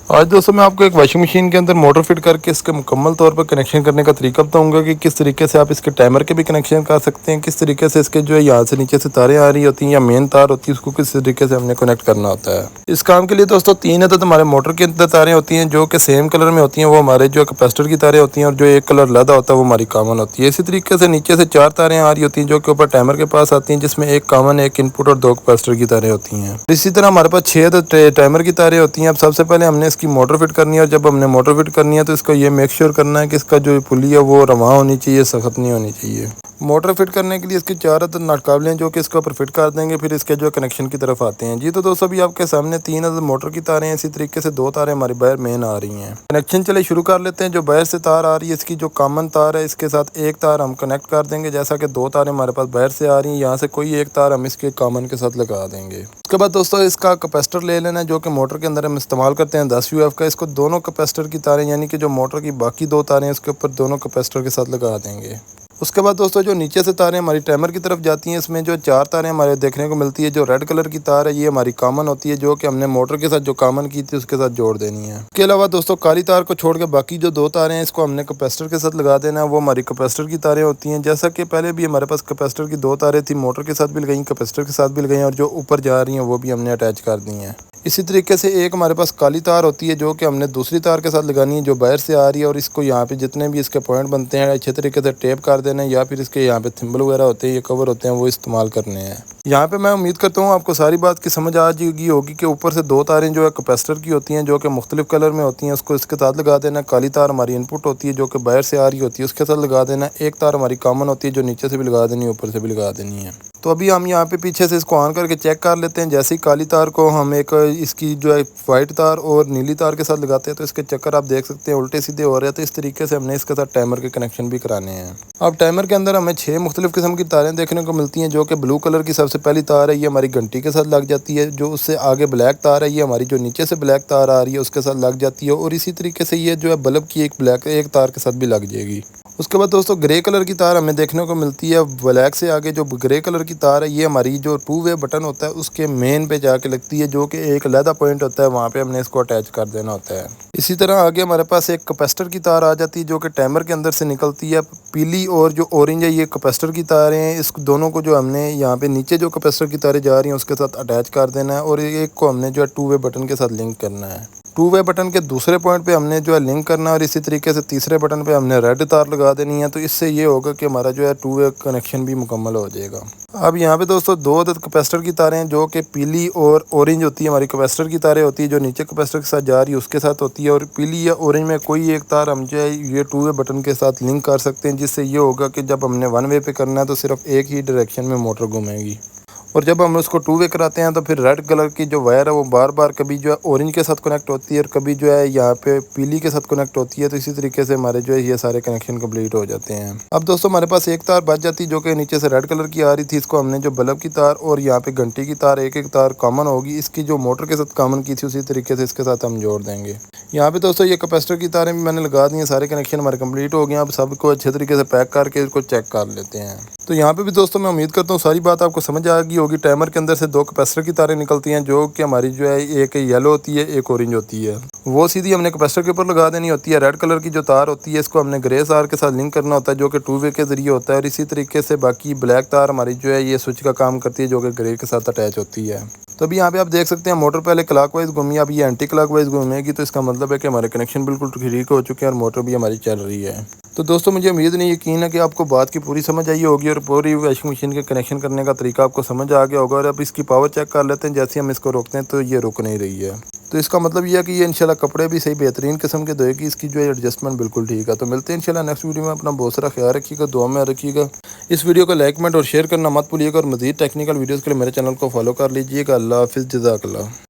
आज दोस्तों मैं आपको एक वॉशिंग मशीन के अंदर मोटर फिट करके इसके मुकम्मल तौर पर कनेक्शन करने का तरीका बताऊंगा कि किस तरीके से आप इसके टाइमर के भी कनेक्शन कर सकते हैं, किस तरीके से इसके जो है यहाँ से नीचे से तारें आ रही होती हैं या मेन तार होती है उसको किस तरीके से हमने कनेक्ट करना होता है। इस काम के लिए दोस्तों तीन अदद हमारे मोटर के अंदर तारें होती हैं जो कि सेम कलर में होती हैं, वो हमारे जो कैपेसिटर की तारें होती हैं, और जो एक कलर लदा होता है वो हमारी कॉमन होती है। इसी तरीके से नीचे से चार तारें आ रही होती हैं जो कि ऊपर टाइमर के पास आती हैं, जिसमें एक कॉमन, एक इनपुट और दो कैपेसिटर की तारें होती हैं। इसी तरह हमारे पास छह अदद टाइमर की तारें होती हैं। अब सबसे पहले हमने इसकी मोटर फिट करनी है, और जब हमने मोटर फिट करनी है तो इसको ये मेक श्योर करना है कि इसका जो पुली है वो रवा होनी चाहिए, सख्त नहीं होनी चाहिए। मोटर फिट करने के लिए इसकी चार अदद नाटकाबले हैं जो कि इसके ऊपर फिट कर देंगे, फिर इसके जो कनेक्शन की तरफ आते हैं। जी तो दोस्तों अभी आपके सामने तीन अदद मोटर की तारें हैं, इसी तरीके से दो तारें हमारी बाहर मेन आ रही हैं। कनेक्शन चले शुरू कर लेते हैं। जो बाहर से तार आ रही है इसकी जो कॉमन तार है, इसके साथ एक तार हम कनेक्ट कर देंगे, जैसा कि दो तारें हमारे पास बाहर से आ रही हैं, यहाँ से कोई एक तार हम इसके कॉमन के साथ लगा देंगे। उसके बाद दोस्तों इसका कैपेसिटर ले लेना है जो कि मोटर के अंदर हम इस्तेमाल करते हैं 10 UF का। इसको दोनों कैपेसिटर की तारें यानी कि जो मोटर की बाकी दो तारें हैं उसके ऊपर दोनों कैपेसिटर के साथ लगा देंगे। उसके बाद दोस्तों जो नीचे से तारें हमारी टाइमर की तरफ जाती हैं, इसमें जो चार तारें हमारे देखने को मिलती है। जो रेड कलर की तार है ये हमारी कॉमन होती है जो कि हमने मोटर के साथ जो कॉमन की थी उसके साथ जोड़ देनी है। इसके अलावा दोस्तों काली तार को छोड़ के बाकी जो दो तारें हैं इसको हमने कैपेसिटर के साथ लगा देना है, वो हमारी कैपेसिटर की तारें होती हैं। जैसा कि पहले भी हमारे पास कैपेसिटर की दो तारें थी, मोटर के साथ भी लगाई, कैपेसिटर के साथ भी लगाई, और जो ऊपर जा रही हैं वो भी हमने अटैच कर दी हैं। इसी तरीके से एक हमारे पास काली तार होती है जो कि हमने दूसरी तार के साथ लगानी है जो बाहर से आ रही है, और इसको यहाँ पे जितने भी इसके पॉइंट बनते हैं अच्छे तरीके से टेप कर देना है, या फिर इसके यहाँ पे थिम्बल वगैरह होते हैं, ये कवर होते हैं, वो इस्तेमाल करने हैं। यहाँ पे मैं उम्मीद करता हूँ आपको सारी बात की समझ आ जाएगी होगी कि ऊपर से दो तारें जो है कैपेसिटर की होती हैं जो कि मुख्तलिफ कलर में होती हैं, उसको इसके साथ लगा देना। काली तार हमारी इनपुट होती है जो कि बाहर से आ रही होती है, उसके साथ लगा देना। एक तार हमारी कॉमन होती है जो नीचे से भी लगा देनी है, ऊपर से भी लगा देनी है। तो अभी हम यहाँ पे पीछे से इसको ऑन करके चेक कर लेते हैं। जैसे ही काली तार को हम एक इसकी जो है वाइट तार और नीली तार के साथ लगाते हैं तो इसके चक्कर आप देख सकते हैं उल्टे सीधे हो रहे हैं। तो इस तरीके से हमने इसके साथ टाइमर के कनेक्शन भी कराने हैं। अब टाइमर के अंदर हमें 6 मुख्तलिफ किस्म की तारें देखने को मिलती हैं, जो कि ब्लू कलर की सबसे पहली तार है, ये हमारी घंटी के साथ लग जाती है। जो उससे आगे ब्लैक तार है, ये हमारी जो नीचे से ब्लैक तार आ रही है उसके साथ लग जाती है, और इसी तरीके से ये जो है बल्ब की एक तार के साथ भी लग जाएगी। उसके बाद दोस्तों ग्रे कलर की तार हमें देखने को मिलती है। ब्लैक से आगे जो ग्रे कलर की तार है ये हमारी जो 2 वे बटन होता है उसके मेन पे जाके लगती है, जो कि एक अलहदा पॉइंट होता है, वहाँ पे हमने इसको अटैच कर देना होता है। इसी तरह आगे हमारे पास एक कैपेसिटर की तार आ जाती है जो कि टाइमर के अंदर से निकलती है। पीली और जो ऑरेंज है ये कैपेसिटर की तारें हैं। इस दोनों को जो हमने यहाँ पे नीचे जो कैपेसिटर की तारें जा रही हैं उसके साथ अटैच कर देना है, और एक को हमने जो है 2 वे बटन के साथ लिंक करना है। 2 वे बटन के दूसरे पॉइंट पे हमने जो है लिंक करना है, और इसी तरीके से तीसरे बटन पे हमने रेड तार लगा देनी है। तो इससे ये होगा कि हमारा जो है 2 वे कनेक्शन भी मुकम्मल हो जाएगा। अब यहाँ पे दोस्तों दो अदद कैपेसिटर की तारें हैं जो कि पीली और ऑरेंज होती है। हमारी कैपेसिटर की तारें होती है जो नीचे कैपेसिटर के साथ जा रही है उसके साथ होती है, और पीली या ऑरेंज में कोई एक तार हम जो है ये 2 वे बटन के साथ लिंक कर सकते हैं, जिससे ये होगा कि जब हमने 1 वे पे करना है तो सिर्फ एक ही डायरेक्शन में मोटर घूमेगी, और जब हम उसको 2 वे कराते हैं तो फिर रेड कलर की जो वायर है वो बार बार कभी जो है ऑरेंज के साथ कनेक्ट होती है और कभी जो है यहाँ पे पीली के साथ कनेक्ट होती है। तो इसी तरीके से हमारे जो है ये सारे कनेक्शन कंप्लीट हो जाते हैं। अब दोस्तों हमारे पास एक तार बच जाती है जो कि नीचे से रेड कलर की आ रही थी। इसको हमने जो बल्ब की तार और यहाँ पे घंटी की तार एक एक तार कॉमन होगी, इसकी जो मोटर के साथ कॉमन की थी उसी तरीके से इसके साथ हम जोड़ देंगे। यहाँ पे दोस्तों ये कैपेसिटर की तारें भी मैंने लगा दी हैं, सारे कनेक्शन हमारे कंप्लीट हो गए। अब सबको अच्छे तरीके से पैक करके इसको चेक कर लेते हैं। तो यहाँ पे भी दोस्तों मैं उम्मीद करता हूँ सारी बात आपको समझ आ गई होगी। टाइमर के अंदर से दो कैपेसिटर की तारें निकलती हैं जो कि हमारी जो है एक येलो होती है, एक ऑरेंज होती है। वो सीधी हमने कैपेसिटर के ऊपर लगा देनी होती है। रेड कलर की जो तार होती है इसको हमने ग्रे तार के साथ लिंक करना होता है जो कि 2 वे के जरिए होता है, और इसी तरीके से बाकी ब्लैक तार हमारी जो है ये स्विच का काम करती है जो कि ग्रे के साथ अटैच होती है। तो अभी यहाँ पे आप देख सकते हैं मोटर पहले क्लॉकवाइज घूमी, अब ये एंटी क्लॉकवाइज घूमेगी। तो इसका मतलब है कि हमारे कनेक्शन बिल्कुल ठीक हो चुके हैं और मोटर भी हमारी चल रही है। तो दोस्तों मुझे उम्मीद नहीं यकीन है कि आपको बात की पूरी समझ आई होगी और पूरी वॉशिंग मशीन के कनेक्शन करने का तरीका आपको समझ आ गया होगा। और अब इसकी पावर चेक कर लेते हैं। जैसे हम इसको रोकते हैं तो ये रुक नहीं रही है, तो इसका मतलब ये है कि ये इंशाल्लाह कपड़े भी सही बेहतरीन किस्म के धोएगी। इसकी जो है एडजस्टमेंट बिल्कुल ठीक है। तो मिलते हैं इंशाल्लाह नेक्स्ट वीडियो में। अपना बहुत सारा ख्याल रखिएगा, दुआ में रखिएगा। इस वीडियो को लाइक कमेंट और शेयर करना मत भूलिएगा, और मज़ीद टेक्निकल वीडियोज़ के लिए मेरे चैनल को फॉलो कर लीजिएगा। अल्लाह हाफिज़, जज़ाकल्लाह।